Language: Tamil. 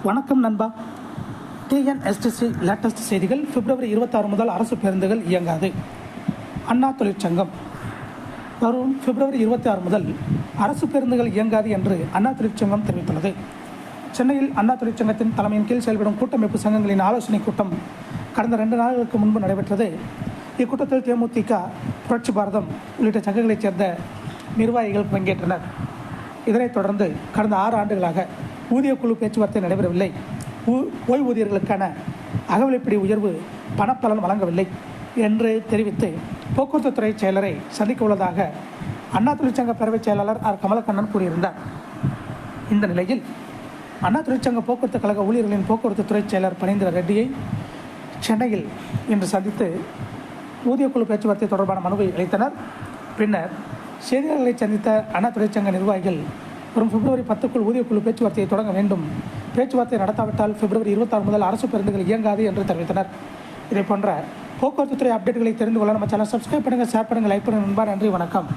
வணக்கம் நண்பா. டிஎன்எஸ்டிசி லேட்டஸ்ட் செய்திகள். பிப்ரவரி 26 முதல் அரசு பேருந்துகள் இயங்காது. அண்ணா தொழிற்சங்கம் வரும் பிப்ரவரி 26 முதல் அரசு பேருந்துகள் இயங்காது என்று அண்ணா தொழிற்சங்கம் தெரிவித்துள்ளது. சென்னையில் அண்ணா தொழிற்சங்கத்தின் தலைமையின் கீழ் செயல்படும் கூட்டமைப்பு சங்கங்களின் ஆலோசனைக் கூட்டம் கடந்த 2 நாட்களுக்கு முன்பு நடைபெற்றது. இக்கூட்டத்தில் தேமுதிக, புரட்சி பாரதம் உள்ளிட்ட சங்கங்களைச் சேர்ந்த நிர்வாகிகள் பங்கேற்றனர். இதனைத் தொடர்ந்து கடந்த 6 ஆண்டுகளாக ஊதியக்குழு பேச்சுவார்த்தை நடைபெறவில்லை. ஓய்வூதியர்களுக்கான அகவிலைப்படி உயர்வு பணப்பலன் வழங்கவில்லை என்று தெரிவித்து போக்குவரத்து துறை செயலரை சந்திக்க உள்ளதாக அண்ணா தொழிற்சங்க பேரவைச் செயலாளர் ஆர் கமலக்கண்ணன் கூறியிருந்தார். இந்த நிலையில் அண்ணா தொழிற்சங்க போக்குவரத்து கழக ஊழியர்களின் போக்குவரத்து துறை செயலர் பனீந்திர ரெட்டியை சென்னையில் இன்று சந்தித்து ஊதியக்குழு பேச்சுவார்த்தை தொடர்பான மனுவை அளித்தனர். பின்னர் செய்தியாளர்களை சந்தித்த அண்ணா தொழிற்சங்க நிர்வாகிகள் வரும் பிப்ரவரி 10க்குள் ஊதியக்குழு பேச்சுவார்த்தையை தொடங்க வேண்டும். பேச்சுவார்த்தை நடத்தாவிட்டால் பிப்ரவரி 26 முதல் அரசு பேருந்துகள் இயங்காது என்று தெரிவித்தனர். இதே போன்ற போக்குவரத்து துறை அப்டேட்டுகளை தெரிந்து கொள்ள நம்ம சேனல் சப்ஸ்கிரைப் பண்ணுங்கள், ஷேர் பண்ணுங்கள், லைக் பண்ணுங்கள். நண்பா, நன்றி, வணக்கம்.